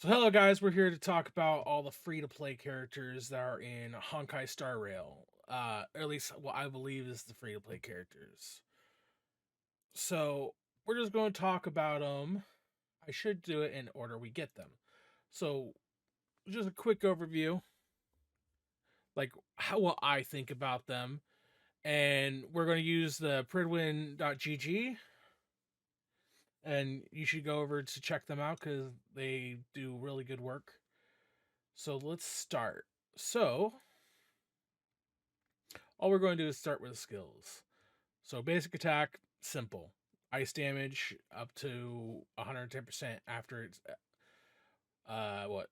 So hello guys, we're here to talk about all the free-to-play characters that are in Honkai Star Rail. Or at least what I believe is the free-to-play characters. So we're just going to talk about them. I should do it in order we get them. So just a quick overview, like what I think about them, and we're going to use the pridwin.gg, and you should go over to check them out because they do really good work. So let's start. So all we're going to do is start with skills. So basic attack, simple. Ice damage up to 110% after it's what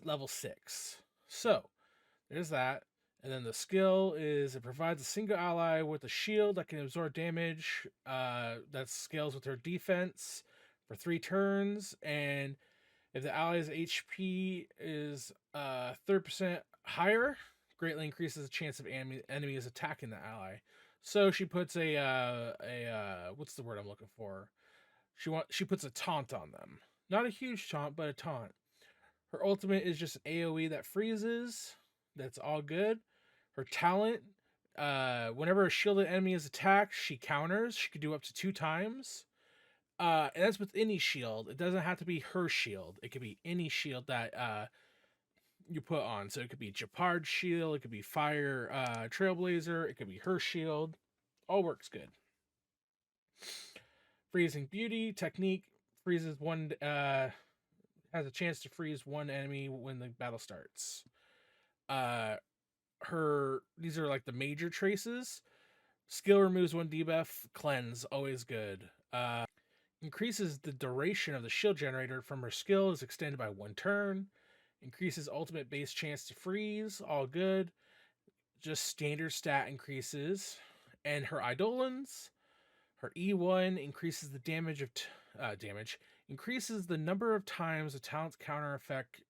level 6. So there's that. And then the skill is it provides a single ally with a shield that can absorb damage that scales with her defense for 3 turns. And if the ally's HP is 30% higher, greatly increases the chance of enemies attacking the ally. So she puts a what's the word I'm looking for? She puts a taunt on them. Not a huge taunt, but a taunt. Her ultimate is just an AoE that freezes. That's all good. Her talent, whenever a shielded enemy is attacked, she counters. She could do up to 2 times. And that's with any shield. It doesn't have to be her shield. It could be any shield that you put on. So it could be Japard's shield, it could be Fire Trailblazer, it could be her shield. All works good. Freezing Beauty technique freezes one has a chance to freeze one enemy when the battle starts. These are like the major traces. Skill removes one debuff, cleanse, always good. Increases the duration of the shield generator from her skill is extended by 1 turn. Increases ultimate base chance to freeze, all good. Just standard stat increases. And her Eidolons, her E1 increases the increases the number of times a talent's counter effect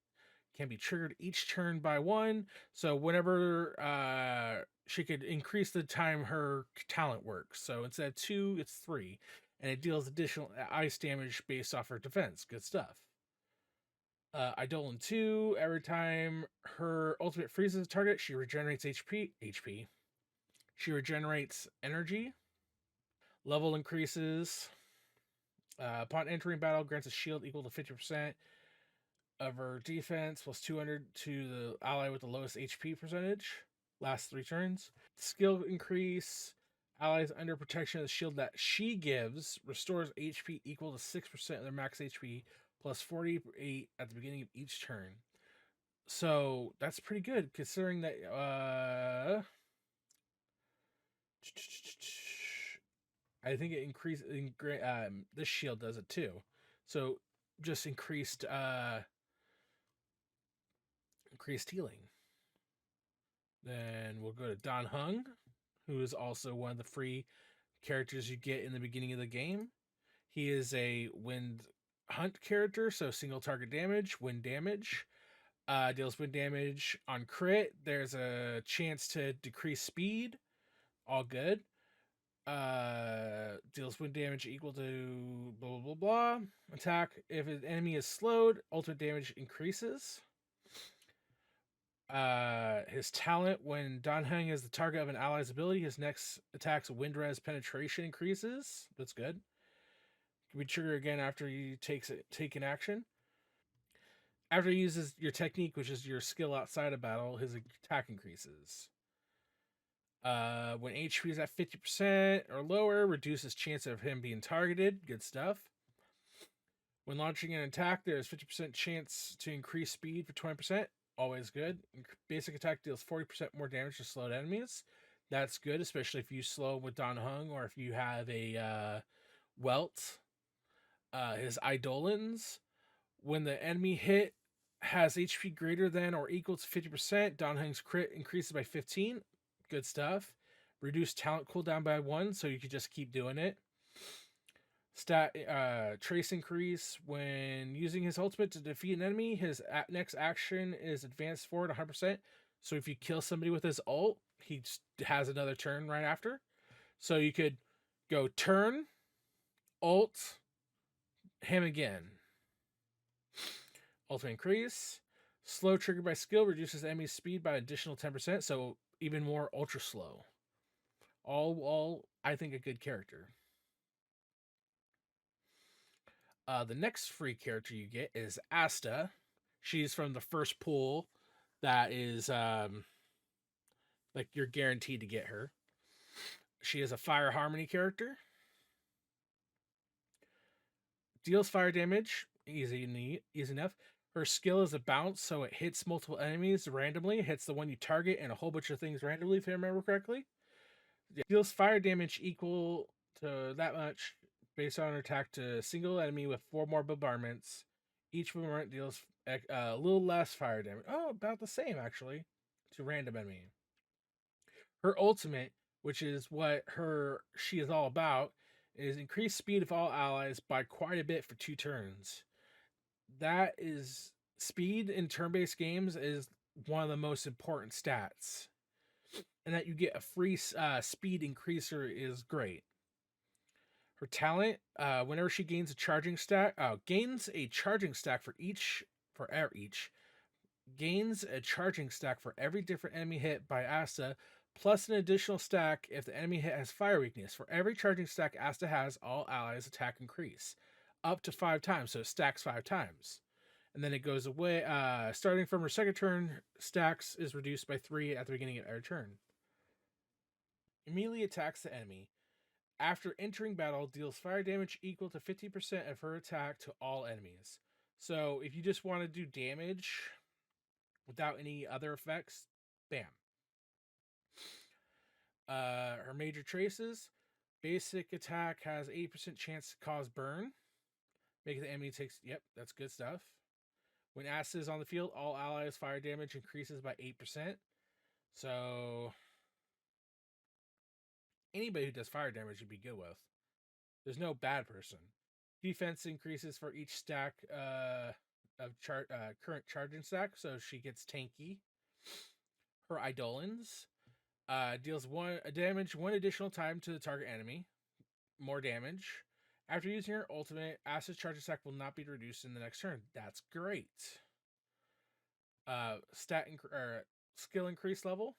can be triggered each turn by 1. So whenever she could increase the time her talent works. So instead of 2, it's 3. And it deals additional ice damage based off her defense. Good stuff. Eidolon 2, every time her ultimate freezes a target, she regenerates HP. She regenerates energy. Level increases. Upon entering battle, grants a shield equal to 50% of her defense plus 200 to the ally with the lowest HP percentage. Last 3 turns. Skill increase. Allies under protection of the shield that she gives restores HP equal to 6% of their max HP plus 48 at the beginning of each turn. So that's pretty good considering that I think it increased this shield does it too. So just increased healing. Then we'll go to Dan Heng, who is also one of the free characters you get in the beginning of the game. He is a wind hunt character, so single target damage, wind damage. Deals wind damage on crit. There's a chance to decrease speed. All good. Deals wind damage equal to blah blah blah blah. Attack. If an enemy is slowed, ultimate damage increases. His talent, when Danheng is the target of an ally's ability, his next attack's wind res penetration increases. That's good. Can be triggered again after you take an action. After he uses your technique, which is your skill outside of battle, his attack increases. When HP is at 50% or lower, reduces chance of him being targeted. Good stuff. When launching an attack, there's 50% chance to increase speed for 20%. Always good. Basic attack deals 40% more damage to slowed enemies. That's good, especially if you slow with Dan Heng or if you have a Welt. His Eidolons. When the enemy hit has HP greater than or equal to 50%, Dan Heng's crit increases by 15. Good stuff. Reduce talent cooldown by 1, so you can just keep doing it. Stat trace increase when using his ultimate to defeat an enemy. His next action is advanced forward 100%. So if you kill somebody with his ult, he has another turn right after. So you could go turn, ult, him again. Ultimate increase. Slow triggered by skill reduces enemy speed by an additional 10%, so even more ultra slow. All I think a good character. The next free character you get is Asta. She's from the first pool that is like you're guaranteed to get her. She is a fire harmony character. Deals fire damage, easy enough. Her skill is a bounce, so it hits multiple enemies randomly. It hits the one you target and a whole bunch of things randomly, if I remember correctly. It deals fire damage equal to that much based on an attack to a single enemy with 4 more bombardments. Each bombardment deals a little less fire damage. Oh, about the same, actually, to random enemy. Her ultimate, which is what she is all about, is increased speed of all allies by quite a bit for 2 turns. That is speed in turn-based games is one of the most important stats, and that you get a free speed increaser is great. Her talent, whenever she gains a charging stack, gains a charging stack for gains a charging stack for every different enemy hit by Asta, plus an additional stack if the enemy hit has fire weakness. For every charging stack Asta has, all allies attack increase up to 5 times, so it stacks 5 times. And then it goes away. Starting from her second turn, stacks is reduced by 3 at the beginning of every turn. Immediately attacks the enemy. After entering battle, deals fire damage equal to 50% of her attack to all enemies. So if you just want to do damage without any other effects, bam. Her major traces. Basic attack has 80% chance to cause burn. Make the enemy takes... Yep, that's good stuff. When Asta is on the field, all allies' fire damage increases by 8%. So anybody who does fire damage you'd be good with. There's no bad person. Defense increases for each stack of current charging stack, so she gets tanky. Her Eidolons deals 1 damage 1 additional time to the target enemy. More damage. After using her ultimate, Asta's charging stack will not be reduced in the next turn. That's great. Skill increase level.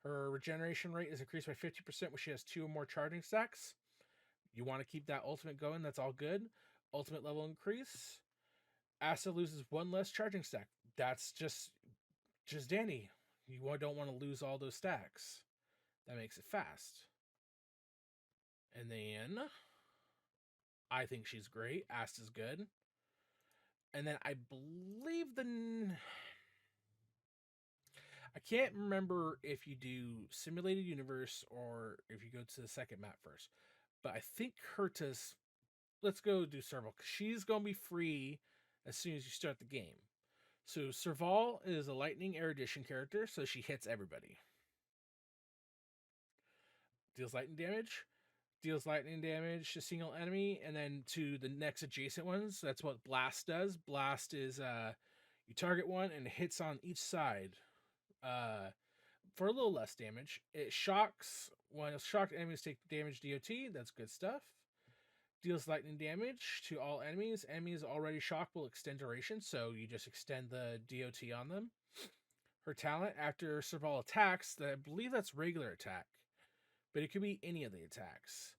Her regeneration rate is increased by 50% when she has 2 or more charging stacks. You want to keep that ultimate going, that's all good. Ultimate level increase. Asta loses 1 less charging stack. That's just dandy. You don't want to lose all those stacks. That makes it fast. And then I think she's great. Asta's good. And then I believe I can't remember if you do Simulated Universe or if you go to the second map first. But I think Herta's... Let's go do Serval, because she's going to be free as soon as you start the game. So Serval is a lightning erudition character, so she hits everybody. Deals lightning damage. Deals lightning damage to single enemy, and then to the next adjacent ones. That's what Blast does. Blast is you target one and it hits on each side for a little less damage. It shocks. When shocked enemies take damage DOT, that's good stuff. Deals lightning damage to all enemies. Enemies already shocked will extend duration, so you just extend the DOT on them. Her talent, after Serval attacks, I believe that's regular attack, but it could be any of the attacks.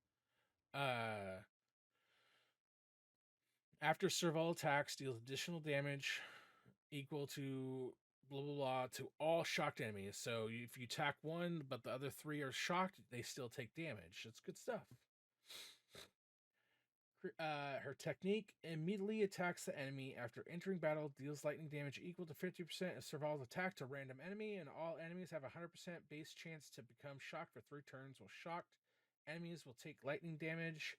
After Serval attacks, deals additional damage equal to blah blah blah to all shocked enemies. So if you attack one, but the other 3 are shocked, they still take damage. It's good stuff. Her technique immediately attacks the enemy after entering battle, deals lightning damage equal to 50% of Serval's attack to random enemy, and all enemies have a 100% base chance to become shocked for 3 turns. While shocked enemies will take lightning damage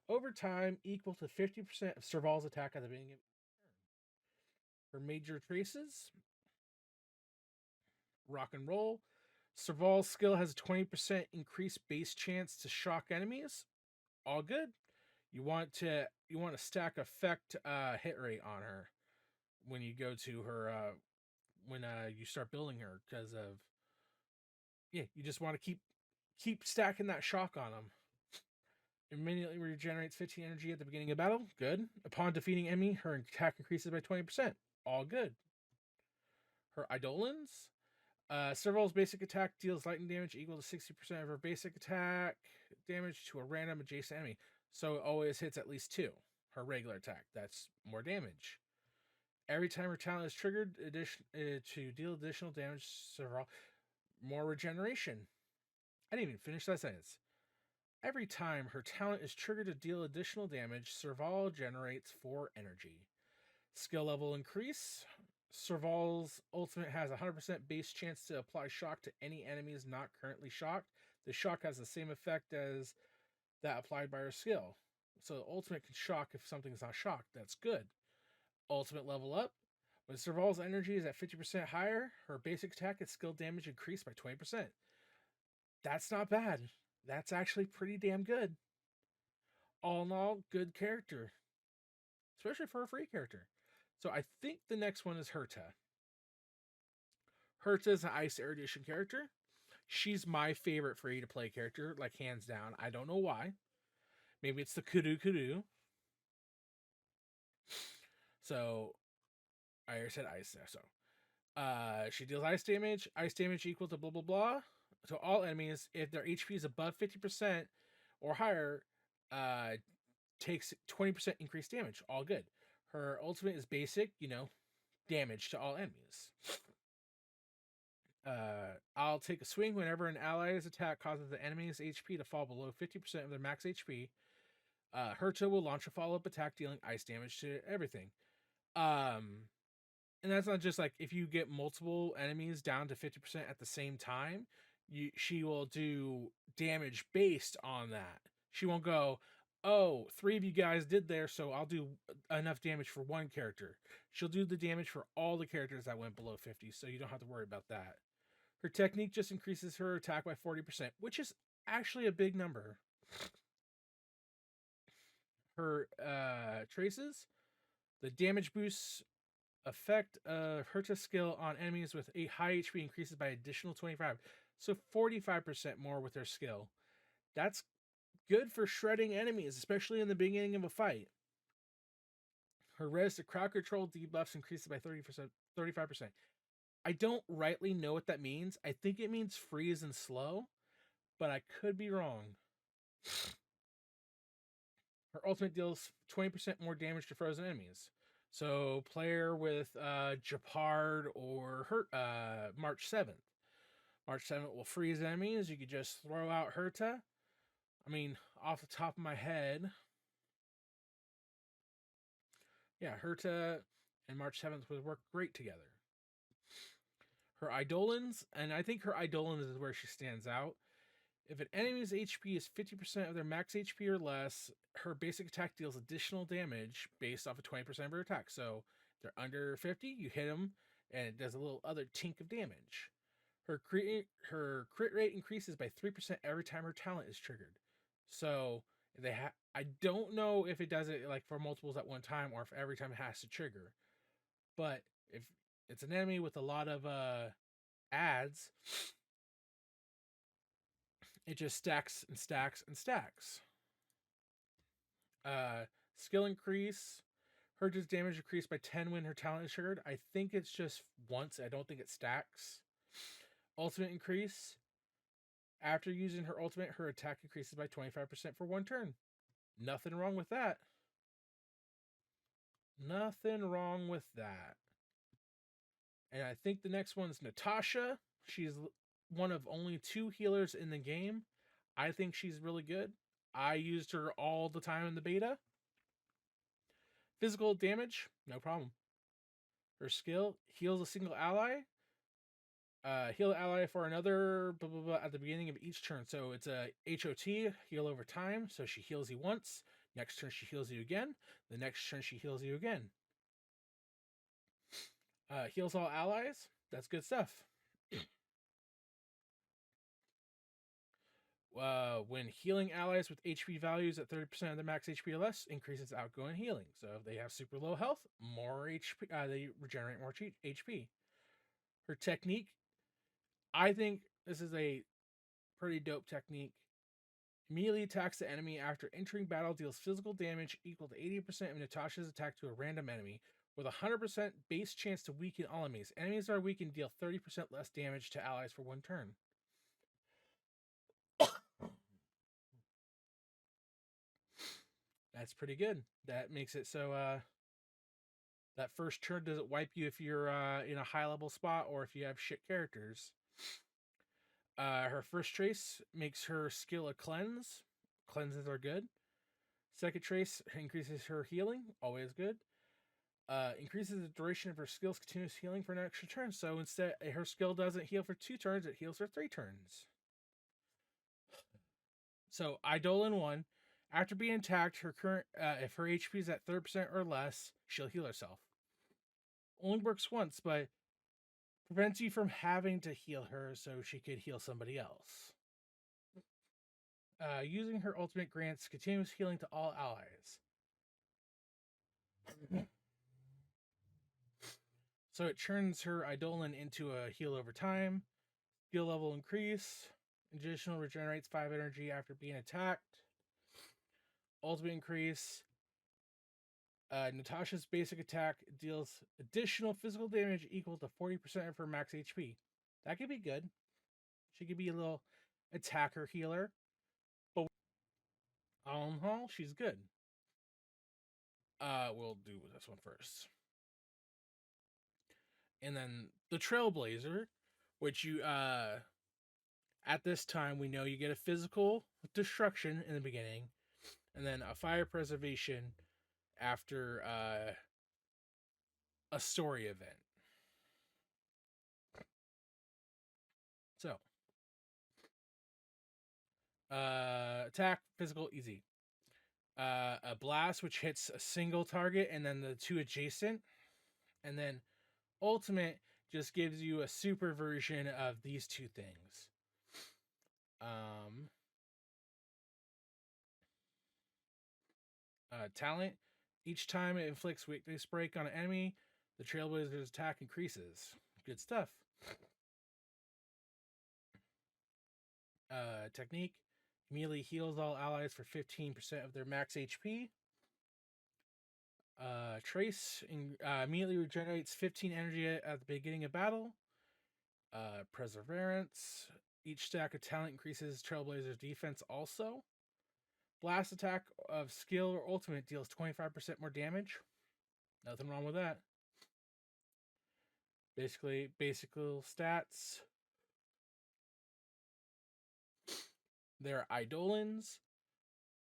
over time equal to 50% of Serval's attack at the beginning of the turn. Her major traces: rock and roll. Serval's skill has a 20% increased base chance to shock enemies. All good. You want to stack effect hit rate on her when you go to her when you start building her, because of you just want to keep stacking that shock on them. Immediately regenerates 15 energy at the beginning of battle. Good. Upon defeating enemy, her attack increases by 20%. All good. Her Eidolons. Serval's basic attack deals lightning damage equal to 60% of her basic attack damage to a random adjacent enemy. So it always hits at least 2. Her regular attack. That's more damage. Every time her talent is triggered to deal additional damage, Serval, more regeneration. I didn't even finish that sentence. Every time her talent is triggered to deal additional damage, Serval generates 4 energy. Skill level increase. Serval's ultimate has a 100% base chance to apply shock to any enemies not currently shocked. The shock has the same effect as that applied by her skill. So the ultimate can shock if something's not shocked. That's good. Ultimate level up. When Serval's energy is at 50% higher, her basic attack and skill damage increase by 20%. That's not bad. That's actually pretty damn good. All in all, good character. Especially for a free character. So I think the next one is Herta. Herta is an Ice Erudition character. She's my favorite free to play character, like hands down. I don't know why. Maybe it's the kudu. So I already said ice there. So she deals ice damage equal to blah blah blah to all enemies. If their HP is above 50% or higher, takes 20% increased damage. All good. Her ultimate is basic, damage to all enemies. I'll take a swing whenever an ally's attack causes the enemy's HP to fall below 50% of their max HP. Herta will launch a follow-up attack dealing ice damage to everything. And that's not just like if you get multiple enemies down to 50% at the same time, she will do damage based on that. She won't go, oh, 3 of you guys did there, so I'll do enough damage for one character. She'll do the damage for all the characters that went below 50, so you don't have to worry about that. Her technique just increases her attack by 40%, which is actually a big number. Her traces, the damage boosts effect of Herta's skill on enemies with a high HP increases by additional 25, so 45% more with her skill. That's good for shredding enemies, especially in the beginning of a fight. Her res to crowd control debuffs increases by 35%. I don't rightly know what that means. I think it means freeze and slow, but I could be wrong. Her ultimate deals 20% more damage to frozen enemies. So player with Japard or March 7th. March 7th will freeze enemies. You could just throw out Herta. I mean, off the top of my head, yeah, Herta and March 7th would work great together. Her Eidolons, and I think her Eidolons is where she stands out. If an enemy's HP is 50% of their max HP or less, her basic attack deals additional damage based off of 20% of her attack. So if they're under 50, you hit them, and it does a little other tink of damage. Her crit rate increases by 3% every time her talent is triggered. So I don't know if it does it like for multiples at one time or if every time it has to trigger. But if it's an enemy with a lot of adds, it just stacks and stacks and stacks. Skill increase. Herta's damage increased by 10 when her talent is triggered. I think it's just once. I don't think it stacks. Ultimate increase. After using her ultimate, her attack increases by 25% for one turn. Nothing wrong with that. Nothing wrong with that. And I think the next one's Natasha. She's one of only 2 healers in the game. I think she's really good. I used her all the time in the beta. Physical damage, no problem. Her skill, heals a single ally. Heal ally for another blah, blah, blah, at the beginning of each turn. So it's a HOT, heal over time. So she heals you once. Next turn she heals you again. The next turn she heals you again. Heals all allies. That's good stuff. When healing allies with HP values at 30% of their max HP or less, increases outgoing healing. So if they have super low health, more HP, they regenerate more HP. Her technique, I think this is a pretty dope technique. Immediately attacks the enemy after entering battle, deals physical damage equal to 80% of Natasha's attack to a random enemy, with a 100% base chance to weaken all enemies. Enemies that are weakened deal 30% less damage to allies for one turn. That's pretty good. That makes it so that first turn doesn't wipe you if you're in a high level spot or if you have shit characters. Her first trace makes her skill a cleanse. Cleanses are good. Second trace increases her healing, always good. Increases the duration of her skill's continuous healing for an extra turn. So instead, her skill doesn't heal for 2 turns, it heals for 3 turns. So Eidolon 1, after being attacked, her current if her HP is at 30% or less, she'll heal herself. Only works once, but prevents you from having to heal her so she could heal somebody else. Using her ultimate grants continuous healing to all allies. So it turns her Eidolon into a heal over time. Skill level increase. Additional regenerates 5 energy after being attacked. Ultimate increase. Natasha's basic attack deals additional physical damage equal to 40% of her max HP. That could be good. She could be a little attacker healer. But on haul, she's good. We'll do this one first. And then the Trailblazer, which you at this time we know you get a physical destruction in the beginning, and then a fire preservation after a story event. So attack, physical, easy. A blast, which hits a single target and then the 2 adjacent, and then ultimate just gives you a super version of these 2 things. Talent, each time it inflicts weakness break on an enemy, the Trailblazer's attack increases. Good stuff. Technique, immediately heals all allies for 15% of their max HP. Trace, immediately regenerates 15 energy at the beginning of battle. Perseverance, each stack of talent increases Trailblazer's defense also. Blast attack of skill or ultimate deals 25% more damage. Nothing wrong with that. Basically, basic little stats. They're Eidolons.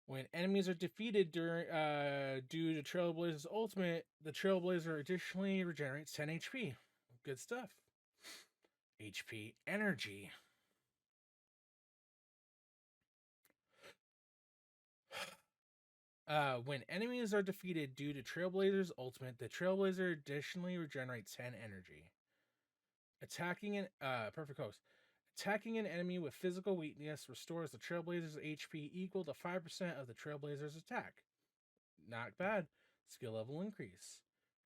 When enemies are defeated due to Trailblazer's ultimate, the Trailblazer additionally regenerates 10 HP. Good stuff. HP energy. When enemies are defeated due to Trailblazer's ultimate, the Trailblazer additionally regenerates 10 energy. Attacking an perfect host. Attacking an enemy with physical weakness restores the Trailblazer's HP equal to 5% of the Trailblazer's attack. Not bad. Skill level increase.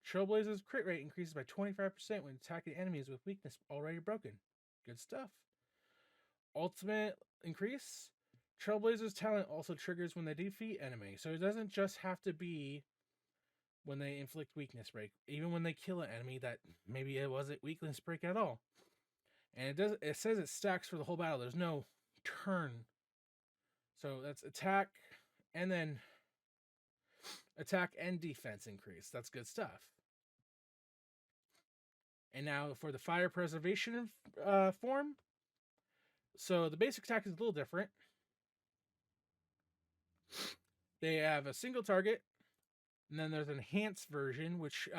Trailblazer's crit rate increases by 25% when attacking enemies with weakness already broken. Good stuff. Ultimate increase. Trailblazer's talent also triggers when they defeat enemy, so it doesn't just have to be when they inflict weakness break. Even when they kill an enemy that maybe it wasn't weakness break at all. And it says it stacks for the whole battle. There's no turn. So that's attack and then attack and defense increase. That's good stuff. And now for the fire preservation form. So the basic attack is a little different. They have a single target, and then there's an enhanced version, which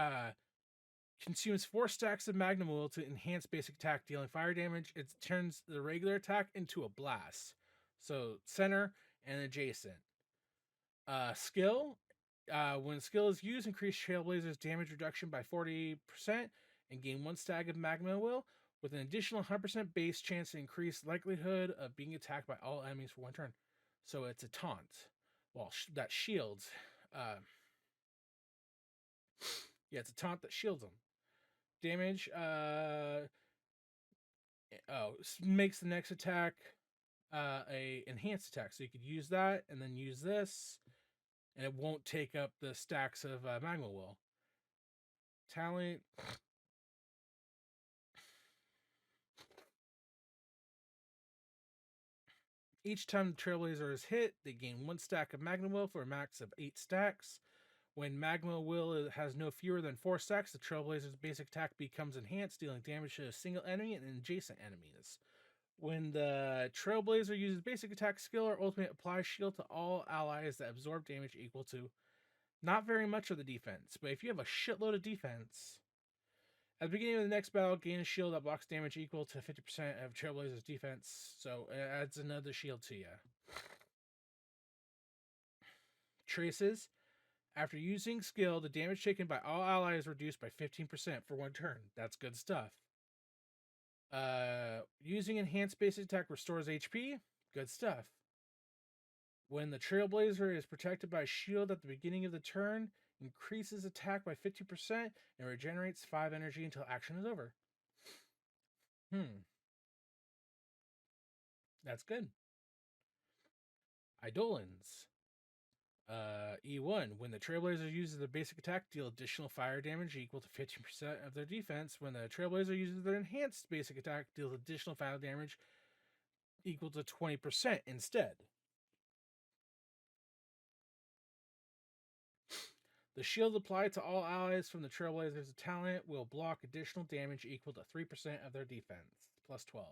consumes 4 stacks of magnum oil to enhance basic attack, dealing fire damage. It turns the regular attack into a blast. So center and adjacent. Skill. When skill is used, increase Trailblazer's damage reduction by 40% and gain 1 stack of magma oil with an additional 100% base chance to increase likelihood of being attacked by all enemies for 1 turn. So it's a taunt. Well, that shields. Yeah, it's a taunt that shields them. Damage. Makes the next attack a enhanced attack. So you could use that and then use this, and it won't take up the stacks of Magma Will. Talent. Each time the Trailblazer is hit, they gain 1 stack of Magma Will for a max of 8 stacks. When Magma Will has no fewer than 4 stacks, the Trailblazer's basic attack becomes enhanced, dealing damage to a single enemy and adjacent enemies. When the Trailblazer uses basic attack skill or ultimate, applies shield to all allies that absorb damage equal to not very much of the defense. But if you have a shitload of defense, at the beginning of the next battle, gain a shield that blocks damage equal to 50% of Trailblazer's defense. So it adds another shield to you. Traces. After using skill, the damage taken by all allies is reduced by 15% for 1 turn. That's good stuff. Using enhanced basic attack restores HP. Good stuff. When the Trailblazer is protected by a shield at the beginning of the turn, increases attack by 50% and regenerates 5 energy until action is over. That's good. Eidolons. E1. When the Trailblazer uses their basic attack, deal additional fire damage equal to 15% of their defense. When the Trailblazer uses their enhanced basic attack, deal additional fire damage equal to 20% instead. The shield applied to all allies from the Trailblazer's talent will block additional damage equal to 3% of their defense, plus 12.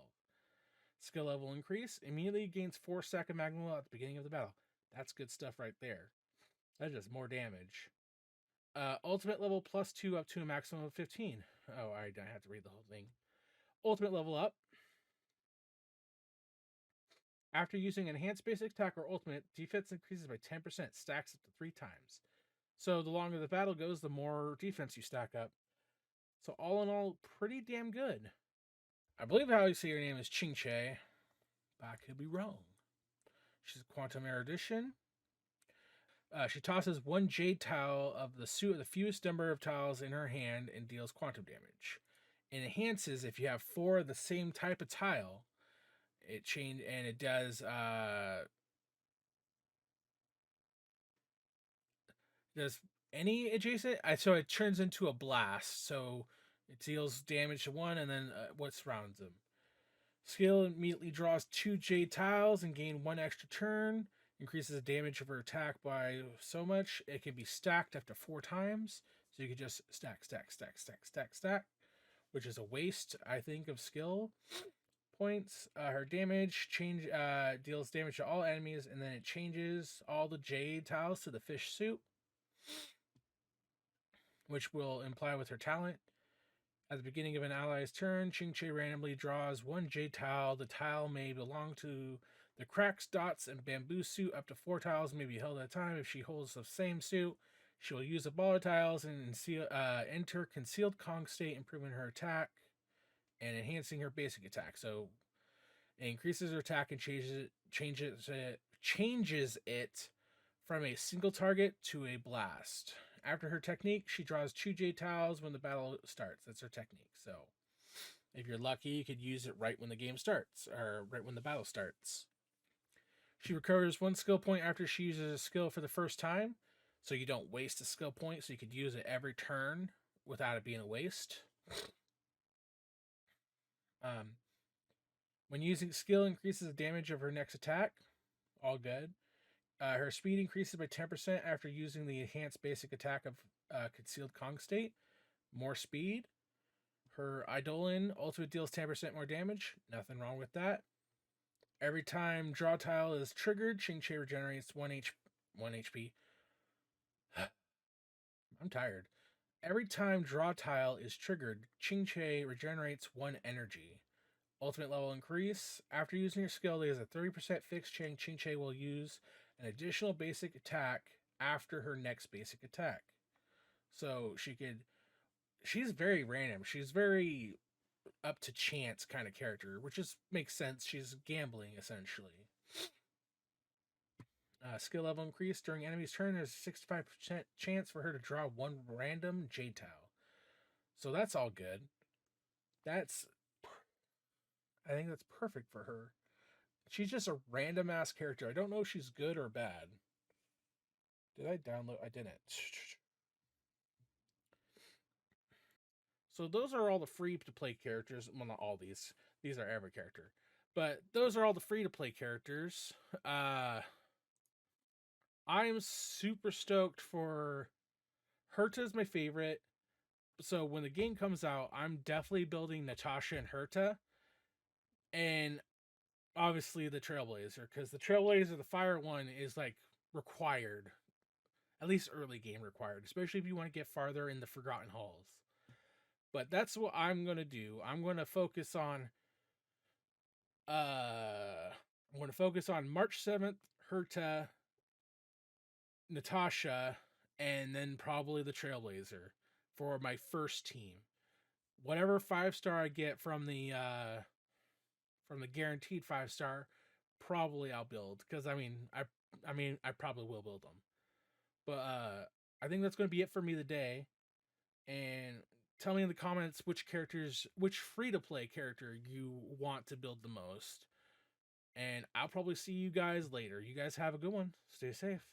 Skill level increase. Immediately gains 4 stack of Magma at the beginning of the battle. That's good stuff right there. That's just more damage. Ultimate level plus 2 up to a maximum of 15. Oh, I don't have to read the whole thing. Ultimate level up. After using enhanced basic attack or ultimate, defense increases by 10%, stacks up to 3 times. So the longer the battle goes, the more defense you stack up. So all in all, pretty damn good. I believe how you say your name is QingQue, but I could be wrong. She's a quantum erudition. She tosses 1 jade tile of the suit of the fewest number of tiles in her hand and deals quantum damage. It enhances if you have 4 of the same type of tile. It does any adjacent. So it turns into a blast. So it deals damage to 1 and then what surrounds them. Skill immediately draws 2 jade tiles and gain 1 extra turn. Increases the damage of her attack by so much. It can be stacked up to 4 times. So you can just stack, which is a waste, I think, of skill points. Her damage deals damage to all enemies, and then it changes all the jade tiles to the fish suit, which will imply with her talent. At the beginning of an ally's turn, QingQue randomly draws 1 jade tile. The tile may belong to the cracks, dots, and bamboo suit. Up to 4 tiles may be held at a time. If she holds the same suit, she will use the baller tiles and enter concealed Kong state, improving her attack and enhancing her basic attack. So it increases her attack and changes it from a single target to a blast. After her technique, she draws 2 jade tiles when the battle starts. That's her technique. So if you're lucky, you could use it right when the game starts, or right when the battle starts. She recovers 1 skill point after she uses a skill for the first time, so you don't waste a skill point, so you could use it every turn without it being a waste. When using skill, increases the damage of her next attack. All good. Her speed increases by 10% after using the enhanced basic attack of Concealed Kong State. More speed. Her Eidolon ultimate deals 10% more damage. Nothing wrong with that. Every time draw tile is triggered, QingQue regenerates 1 HP. I'm tired. Every time draw tile is triggered, QingQue regenerates 1 energy. Ultimate level increase. After using your skill, there's a 30% fixed chance QingQue will use an additional basic attack after her next basic attack. So she's very random. She's very up to chance kind of character, which makes sense. She's gambling essentially. Skill level increase during enemy's turn. There's a 65% chance for her to draw 1 random jade tile. So that's all good. I think that's perfect for her. she's just a random ass character. I don't know if she's good or bad. Did I download? I didn't. So those are all the free to play characters. Well, not all these. These are every character. But those are all the free to play characters. I'm super stoked for Herta's my favorite. So when the game comes out, I'm definitely building Natasha and Herta. And obviously the Trailblazer, because the Trailblazer, the fire one, is like required. At least early game required, especially if you want to get farther in the Forgotten Halls. But that's what I'm gonna do. I'm gonna focus on March 7th, Herta, Natasha, and then probably the Trailblazer for my first team. Whatever 5-star I get from the guaranteed 5-star, probably I'll build, because I probably will build them. But I think that's going to be it for me today. And tell me in the comments which free-to-play character you want to build the most. And I'll probably see you guys later. You guys have a good one. Stay safe.